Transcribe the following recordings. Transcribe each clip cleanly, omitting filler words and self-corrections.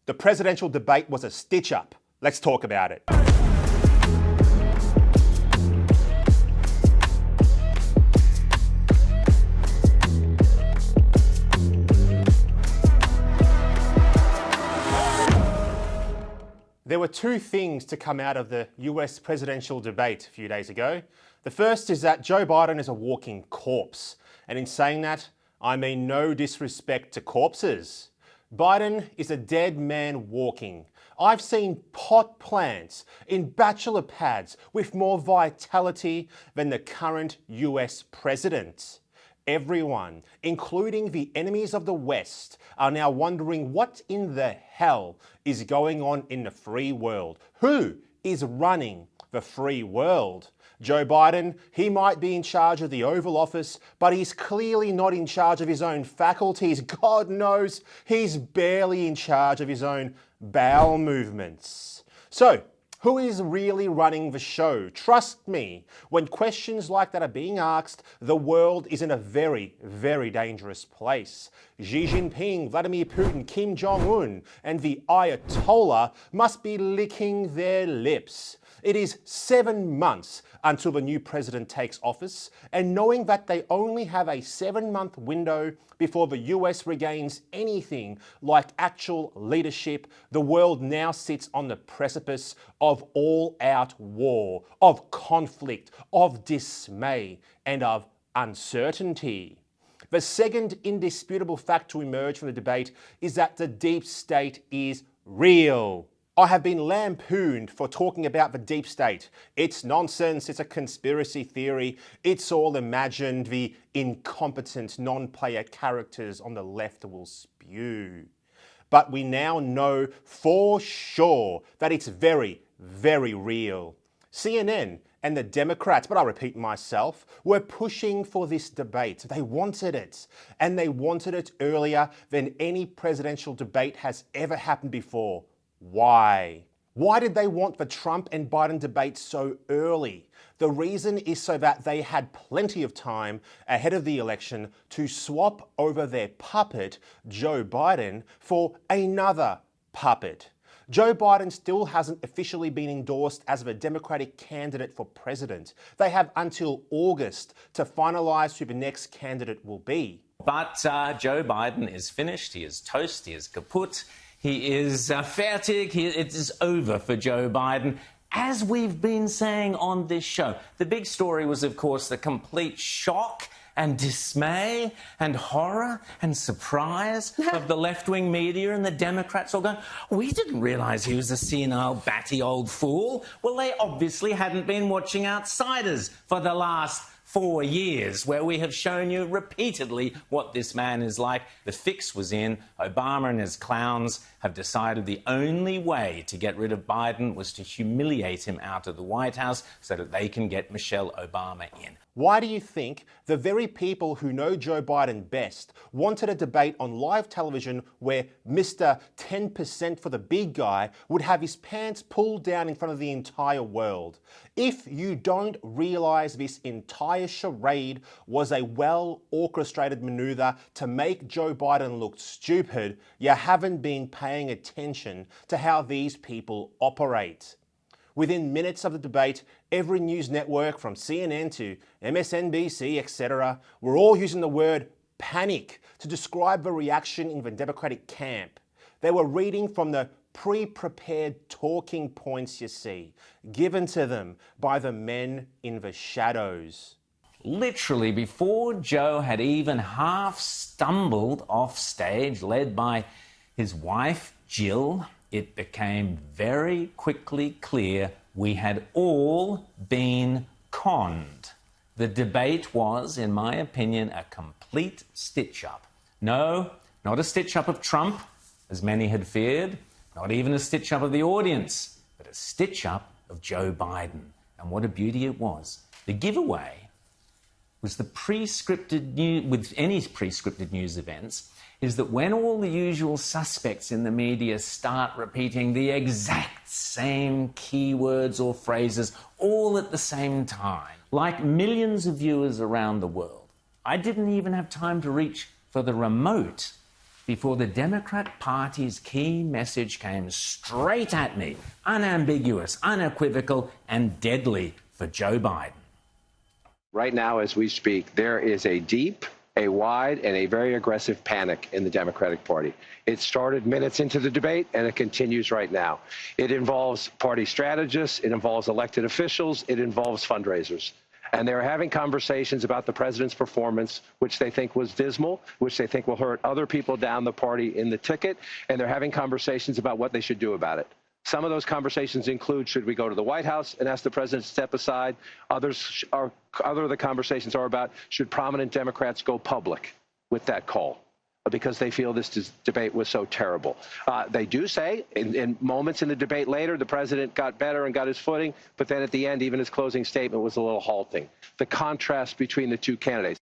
The presidential debate was a stitch-up. Let's talk about it. There were two things to come out of the US presidential debate a few days ago. The first is that Joe Biden is a walking corpse. And in saying that, I mean no disrespect to corpses. Biden is a dead man walking. I've seen pot plants in bachelor pads with more vitality than the current US president. Everyone, including the enemies of the West, are now wondering what in the hell is going on in the free world. Who is running the free world? Joe Biden, he might be in charge of the Oval Office, but he's clearly not in charge of his own faculties. God knows he's barely in charge of his own bowel movements. So, who is really running the show? Trust me, when questions like that are being asked, the world is in a very, very dangerous place. Xi Jinping, Vladimir Putin, Kim Jong-un, and the Ayatollah must be licking their lips. It is 7 months until the new president takes office, and knowing that they only have a 7-month window before the US regains anything like actual leadership, the world now sits on the precipice of all-out war, of conflict, of dismay, and of uncertainty. The second indisputable fact to emerge from the debate is that the deep state is real. I have been lampooned for talking about the deep state. It's nonsense, it's a conspiracy theory, it's all imagined, the incompetent non-player characters on the left will spew. But we now know for sure that it's very, very real. CNN and the Democrats, but I'll repeat myself, were pushing for this debate. They wanted it, and they wanted it earlier than any presidential debate has ever happened before. Why? Why did they want the Trump and Biden debate so early? The reason is so that they had plenty of time ahead of the election to swap over their puppet, Joe Biden, for another puppet. Joe Biden still hasn't officially been endorsed as the Democratic candidate for president. They have until August to finalise who the next candidate will be. But Joe Biden is finished, he is toast, he is kaput. He is fertig. It is over for Joe Biden. As we've been saying on this show, the big story was, of course, the complete shock and dismay and horror and surprise of the left-wing media and the Democrats all going, we didn't realise he was a senile, batty old fool. Well, they obviously hadn't been watching Outsiders for the last 4 years, where we have shown you repeatedly what this man is like. The fix was in. Obama and his clowns have decided the only way to get rid of Biden was to humiliate him out of the White House so that they can get Michelle Obama in. Why do you think the very people who know Joe Biden best wanted a debate on live television where Mr. 10% for the big guy would have his pants pulled down in front of the entire world? If you don't realise this entire charade was a well-orchestrated manoeuvre to make Joe Biden look stupid, you haven't been paying attention to how these people operate. Within minutes of the debate, every news network from CNN to MSNBC, etc., were all using the word panic to describe the reaction in the Democratic camp. They were reading from the pre-prepared talking points, you see, given to them by the men in the shadows. Literally, before Joe had even half stumbled off stage, led by his wife, Jill, it became very quickly clear we had all been conned. The debate was, in my opinion, a complete stitch-up. No, not a stitch-up of Trump, as many had feared, not even a stitch-up of the audience, but a stitch-up of Joe Biden. And what a beauty it was. The giveaway was the pre-scripted news, with any pre-scripted news events, is that when all the usual suspects in the media start repeating the exact same keywords or phrases all at the same time, like millions of viewers around the world, I didn't even have time to reach for the remote before the Democrat Party's key message came straight at me, unambiguous, unequivocal, and deadly for Joe Biden. Right now, as we speak, there is a deep, a wide, and a very aggressive panic in the Democratic Party. It started minutes into the debate, and it continues right now. It involves party strategists, it involves elected officials, it involves fundraisers. And they're having conversations about the president's performance, which they think was dismal, which they think will hurt other people down the party in the ticket, and they're having conversations about what they should do about it. Some of those conversations include, should we go to the White House and ask the president to step aside? Other of the conversations are about, should prominent Democrats go public with that call? Because they feel this debate was so terrible. They do say, in moments in the debate later, the president got better and got his footing, but then at the end, even his closing statement was a little halting. The contrast between the two candidates.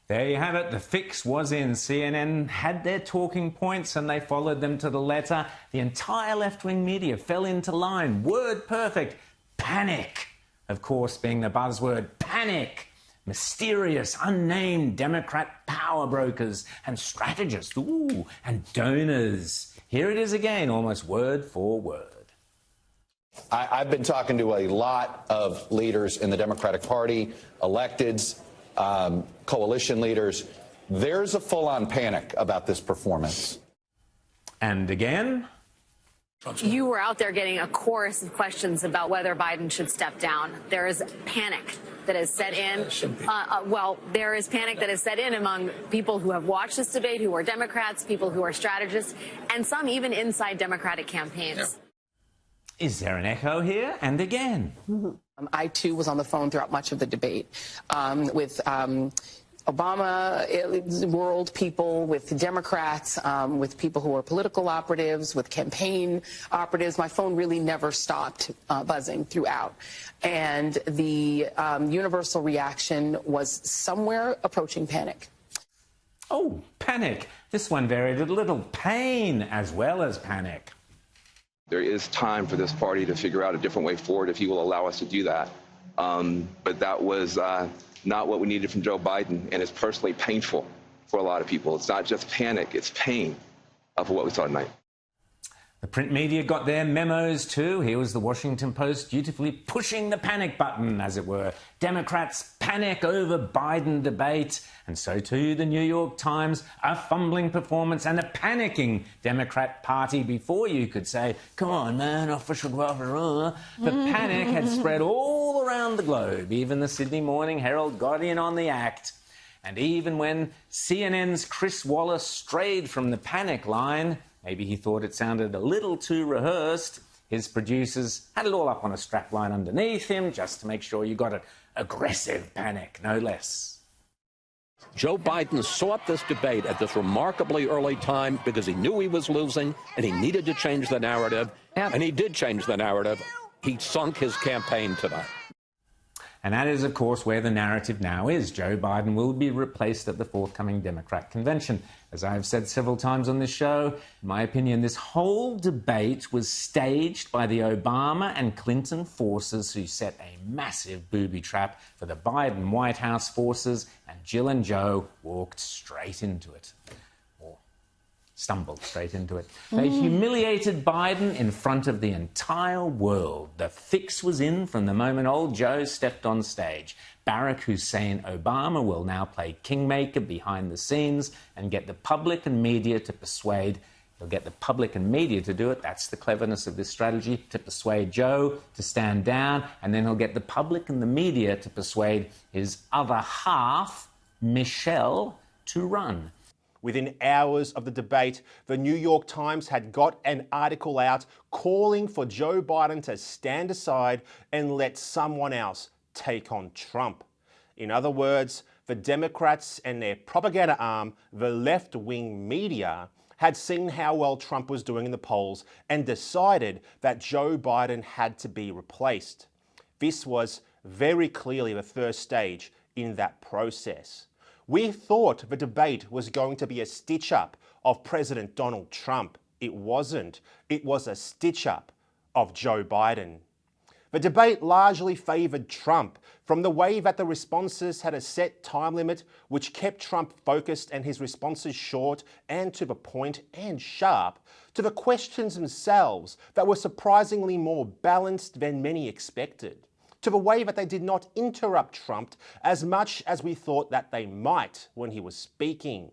There you have it. The fix was in. CNN had their talking points and they followed them to the letter. The entire left-wing media fell into line. Word perfect. Panic. Of course, being the buzzword. Panic. Mysterious, unnamed Democrat power brokers and strategists. Ooh, and donors. Here it is again, almost word for word. I've been talking to a lot of leaders in the Democratic Party, electeds, coalition leaders. There's a full-on panic about this performance. And again? You were out there getting a chorus of questions about whether Biden should step down. There is panic that has set in. There is panic that has set in among people who have watched this debate, who are Democrats, people who are strategists, and some even inside Democratic campaigns. Yeah. Is there an echo here? And again? I, too, was on the phone throughout much of the debate with Obama world people, with Democrats, with people who are political operatives, with campaign operatives. My phone really never stopped buzzing throughout. And the universal reaction was somewhere approaching panic. Oh, panic. This one varied a little. Pain as well as panic. There is time for this party to figure out a different way forward if he will allow us to do that. But that was not what we needed from Joe Biden, and it's personally painful for a lot of people. It's not just panic, it's pain of what we saw tonight. The print media got their memos too. Here was the Washington Post dutifully pushing the panic button, as it were. Democrats panic over Biden debate. And so too the New York Times, a fumbling performance and a panicking Democrat Party before you could say, come on, man, official. The panic had spread all around the globe. Even the Sydney Morning Herald got in on the act. And even when CNN's Chris Wallace strayed from the panic line, maybe he thought it sounded a little too rehearsed, his producers had it all up on a strapline underneath him just to make sure you got an aggressive panic, no less. Joe Biden sought this debate at this remarkably early time because he knew he was losing and he needed to change the narrative. And he did change the narrative. He sunk his campaign tonight. And that is, of course, where the narrative now is. Joe Biden will be replaced at the forthcoming Democrat convention. As I have said several times on this show, in my opinion, this whole debate was staged by the Obama and Clinton forces who set a massive booby trap for the Biden White House forces, and Jill and Joe walked straight into it. Stumbled straight into it. They humiliated Biden in front of the entire world. The fix was in from the moment old Joe stepped on stage. Barack Hussein Obama will now play kingmaker behind the scenes and get the public and media to persuade. He'll get the public and media to do it. That's the cleverness of this strategy, to persuade Joe to stand down, and then he'll get the public and the media to persuade his other half, Michelle, to run. Within hours of the debate, the New York Times had got an article out calling for Joe Biden to stand aside and let someone else take on Trump. In other words, the Democrats and their propaganda arm, the left-wing media, had seen how well Trump was doing in the polls and decided that Joe Biden had to be replaced. This was very clearly the first stage in that process. We thought the debate was going to be a stitch-up of President Donald Trump. It wasn't. It was a stitch-up of Joe Biden. The debate largely favoured Trump, from the way that the responses had a set time limit which kept Trump focused and his responses short and to the point and sharp, to the questions themselves that were surprisingly more balanced than many expected, to the way that they did not interrupt Trump as much as we thought that they might when he was speaking.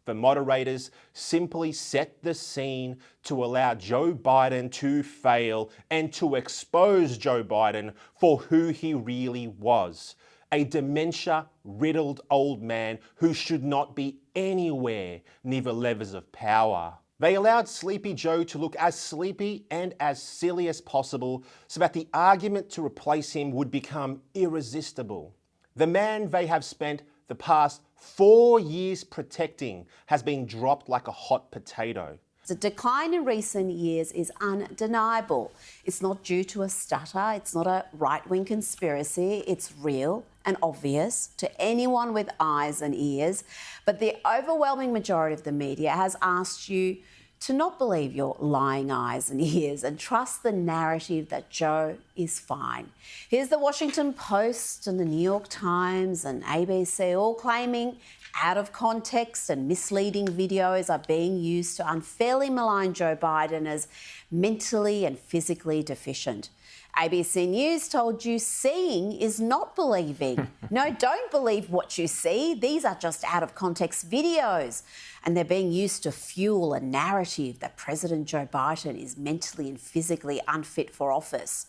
The moderators simply set the scene to allow Joe Biden to fail and to expose Joe Biden for who he really was, a dementia-riddled old man who should not be anywhere near the levers of power. They allowed Sleepy Joe to look as sleepy and as silly as possible so that the argument to replace him would become irresistible. The man they have spent the past 4 years protecting has been dropped like a hot potato. The decline in recent years is undeniable. It's not due to a stutter, it's not a right-wing conspiracy, it's real and obvious to anyone with eyes and ears. But the overwhelming majority of the media has asked you to not believe your lying eyes and ears and trust the narrative that Joe is fine. Here's the Washington Post and the New York Times and ABC all claiming out of context and misleading videos are being used to unfairly malign Joe Biden as mentally and physically deficient. ABC News told you seeing is not believing. No, don't believe what you see. These are just out of context videos. And they're being used to fuel a narrative that President Joe Biden is mentally and physically unfit for office.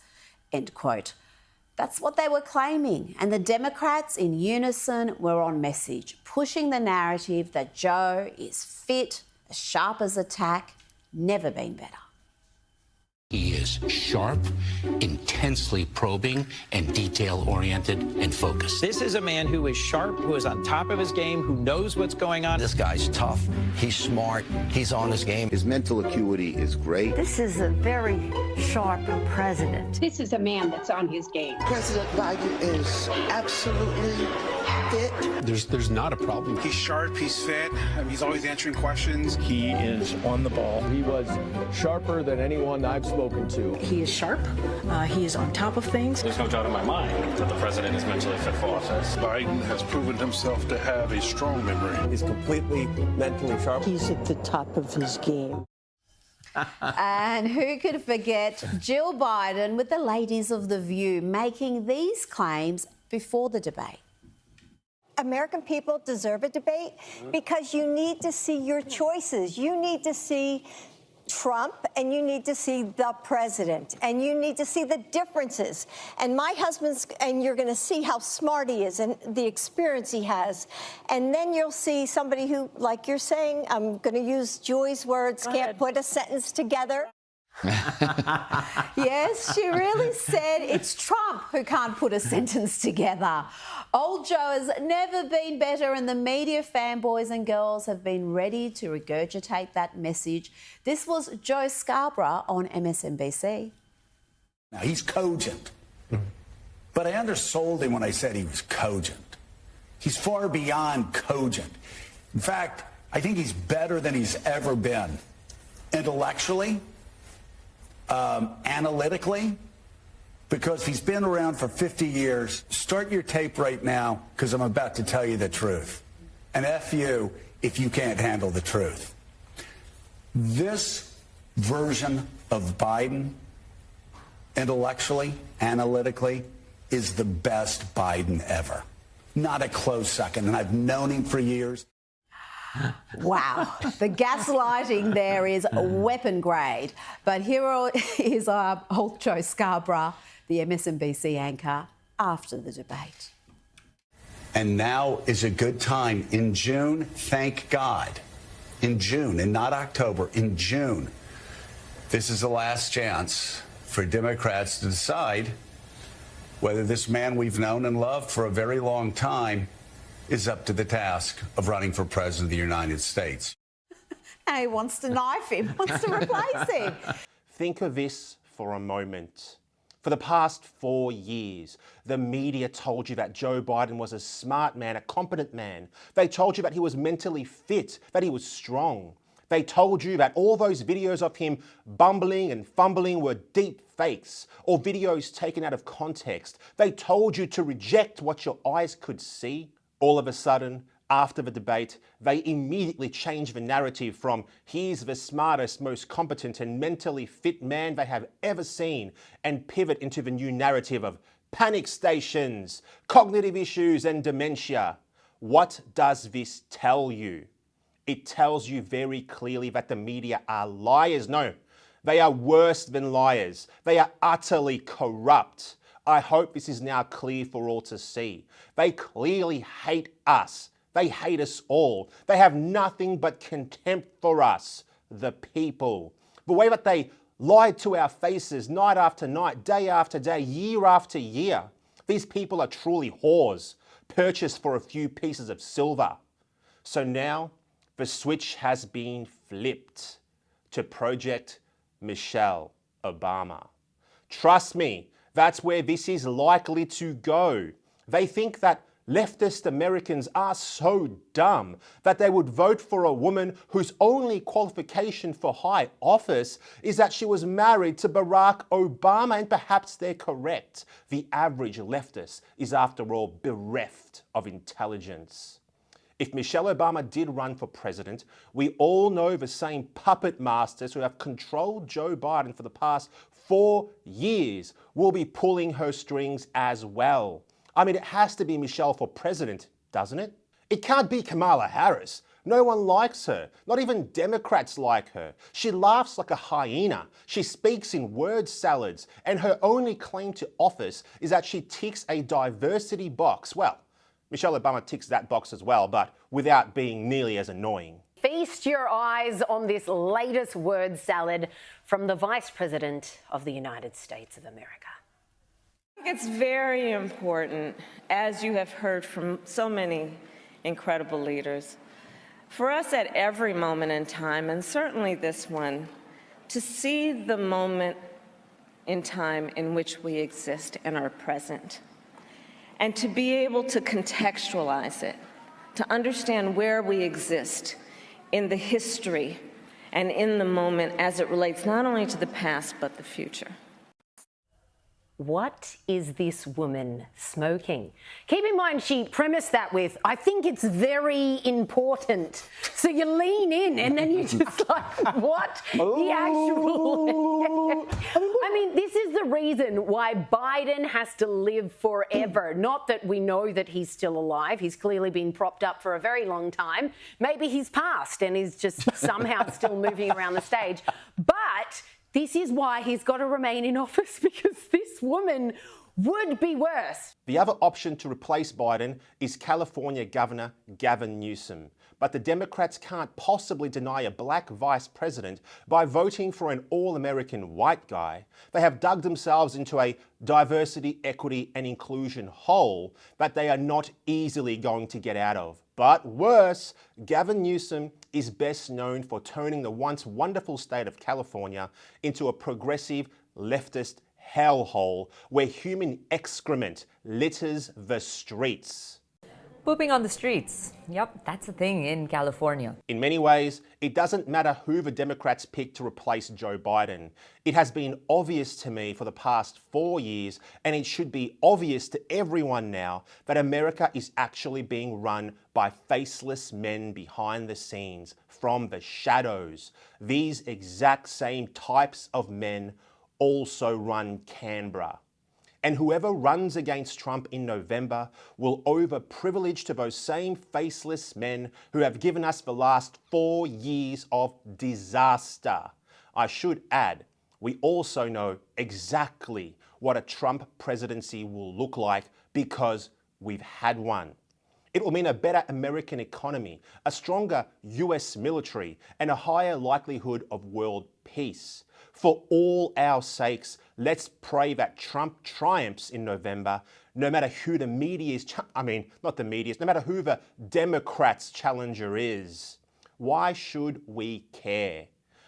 End quote. That's what they were claiming. And the Democrats in unison were on message, pushing the narrative that Joe is fit, as sharp as a tack, never been better. He is sharp, intensely probing, and detail-oriented and focused. This is a man who is sharp, who is on top of his game, who knows what's going on. This guy's tough. He's smart. He's on his game. His mental acuity is great. This is a very sharp president. This is a man that's on his game. President Biden is absolutely fit. There's not a problem. He's sharp. He's fit. He's always answering questions. He is on the ball. He was sharper than anyone I've spoken to. He is sharp. He is on top of things. There's no doubt in my mind that the president is mentally fit for office. Biden has proven himself to have a strong memory. He's completely mentally sharp. He's at the top of his game. And who could forget Jill Biden with the ladies of The View making these claims before the debate. American people deserve a debate because you need to see your choices. You need to see Trump and you need to see the president and you need to see the differences. And my husband's, and you're going to see how smart he is and the experience he has. And then you'll see somebody who, like you're saying, I'm going to use Joy's words, can't put a sentence together. Yes, she really said it's Trump who can't put a sentence together. Old Joe has never been better, and the media fanboys and girls have been ready to regurgitate that message. This was Joe Scarborough on MSNBC. Now, he's cogent, but I undersold him when I said he was cogent. He's far beyond cogent. In fact, I think he's better than he's ever been. Intellectually, analytically, because he's been around for 50 years. Start your tape right now, because I'm about to tell you the truth. And F you if you can't handle the truth. This version of Biden, intellectually, analytically, is the best Biden ever. Not a close second, and I've known him for years. Wow, the gaslighting there is weapon grade. But here is our old Joe Scarborough, the MSNBC anchor, after the debate. And now is a good time. In June, thank God, in June, and not October, in June, this is the last chance for Democrats to decide whether this man we've known and loved for a very long time is up to the task of running for president of the United States. He wants to knife him, wants to replace him. Think of this for a moment. For the past 4 years, the media told you that Joe Biden was a smart man, a competent man. They told you that he was mentally fit, that he was strong. They told you that all those videos of him bumbling and fumbling were deep fakes or videos taken out of context. They told you to reject what your eyes could see. All of a sudden, after the debate, they immediately changed the narrative from he's the smartest, most competent and mentally fit man they have ever seen and pivot into the new narrative of panic stations, cognitive issues and dementia. What does this tell you? It tells you very clearly that the media are liars. No, they are worse than liars. They are utterly corrupt. I hope this is now clear for all to see. They clearly hate us. They hate us all. They have nothing but contempt for us, the people. The way that they lied to our faces night after night, day after day, year after year. These people are truly whores, purchased for a few pieces of silver. So now the switch has been flipped to Project Michelle Obama. Trust me, that's where this is likely to go. They think that leftist Americans are so dumb that they would vote for a woman whose only qualification for high office is that she was married to Barack Obama, and perhaps they're correct. The average leftist is, after all, bereft of intelligence. If Michelle Obama did run for president, we all know the same puppet masters who have controlled Joe Biden for the past 4 years will be pulling her strings as well. I mean, it has to be Michelle for president, doesn't it? It can't be Kamala Harris. No one likes her. Not even Democrats like her. She laughs like a hyena. She speaks in word salads. And her only claim to office is that she ticks a diversity box. Well, Michelle Obama ticks that box as well, but without being nearly as annoying. Feast your eyes on this latest word salad from the Vice President of the United States of America. It's very important, as you have heard from so many incredible leaders, for us at every moment in time, and certainly this one, to see the moment in time in which we exist and are present, and to be able to contextualize it, to understand where we exist in the history and in the moment as it relates not only to the past but the future. What is this woman smoking? Keep in mind, she premised that with, I think it's very important. So you lean in and then you just like, what? The actual... I mean, this is the reason why Biden has to live forever. Not that we know that he's still alive. He's clearly been propped up for a very long time. Maybe he's passed and is just somehow still moving around the stage. But this is why he's got to remain in office, because this woman would be worse. The other option to replace Biden is California Governor Gavin Newsom. But the Democrats can't possibly deny a black vice president by voting for an all-American white guy. They have dug themselves into a diversity, equity and inclusion hole that they are not easily going to get out of. But worse, Gavin Newsom is best known for turning the once wonderful state of California into a progressive leftist hellhole where human excrement litters the streets. Pooping on the streets. Yep, that's a thing in California. In many ways, it doesn't matter who the Democrats pick to replace Joe Biden. It has been obvious to me for the past 4 years, and it should be obvious to everyone now, that America is actually being run by faceless men behind the scenes, from the shadows. These exact same types of men also run Canberra. And whoever runs against Trump in November will overprivilege to those same faceless men who have given us the last 4 years of disaster. I should add, we also know exactly what a Trump presidency will look like because we've had one. It will mean a better American economy, a stronger US military, and a higher likelihood of world peace. For all our sakes, let's pray that Trump triumphs in November, no matter who the media's, no matter who the Democrats' challenger is. Why should we care?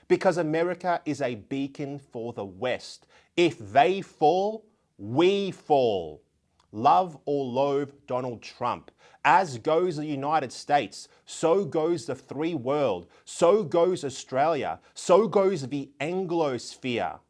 Because America is a beacon for the West. If they fall, we fall. love or loathe Donald Trump. As goes the United States, so goes the free world, so goes Australia, so goes the Anglosphere.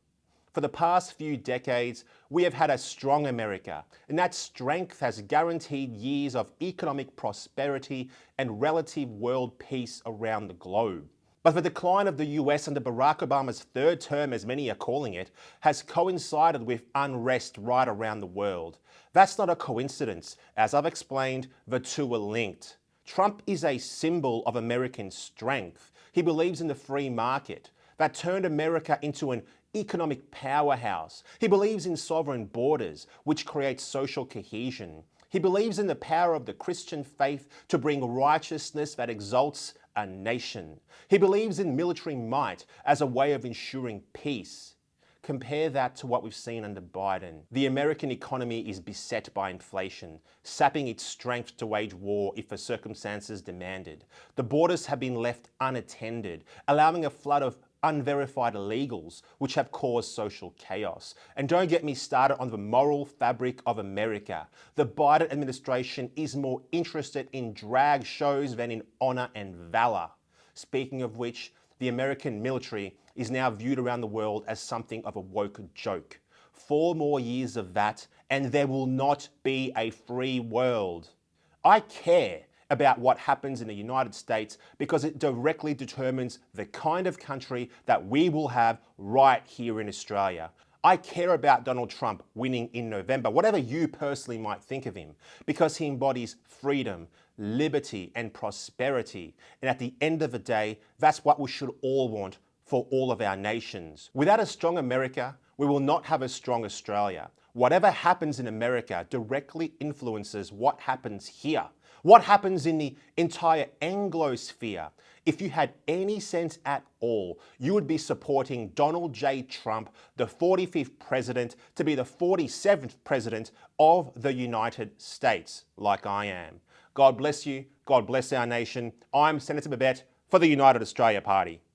For the past few decades, we have had a strong America, and that strength has guaranteed years of economic prosperity and relative world peace around the globe. But the decline of the US under Barack Obama's third term, as many are calling it, has coincided with unrest right around the world. That's not a coincidence. As I've explained, the two are linked. Trump is a symbol of American strength. He believes in the free market that turned America into an economic powerhouse. He believes in sovereign borders, which creates social cohesion. He believes in the power of the Christian faith to bring righteousness that exalts a nation. He believes in military might as a way of ensuring peace. Compare that to what we've seen under Biden. The American economy is beset by inflation, sapping its strength to wage war if the circumstances demanded. The borders have been left unattended, allowing a flood of unverified illegals, which have caused social chaos. And don't get me started on the moral fabric of America. The Biden administration is more interested in drag shows than in honor and valor. Speaking of which, the American military is now viewed around the world as something of a woke joke. 4 more years of that, and there will not be a free world. I care about what happens in the United States because it directly determines the kind of country that we will have right here in Australia. I care about Donald Trump winning in November, whatever you personally might think of him, because he embodies freedom, liberty, and prosperity. And at the end of the day, that's what we should all want for all of our nations. Without a strong America, we will not have a strong Australia. Whatever happens in America directly influences what happens here. What happens in the entire Anglosphere? If you had any sense at all, you would be supporting Donald J. Trump, the 45th president, to be the 47th president of the United States, like I am. God bless you. God bless our nation. I'm Senator Babette for the United Australia Party.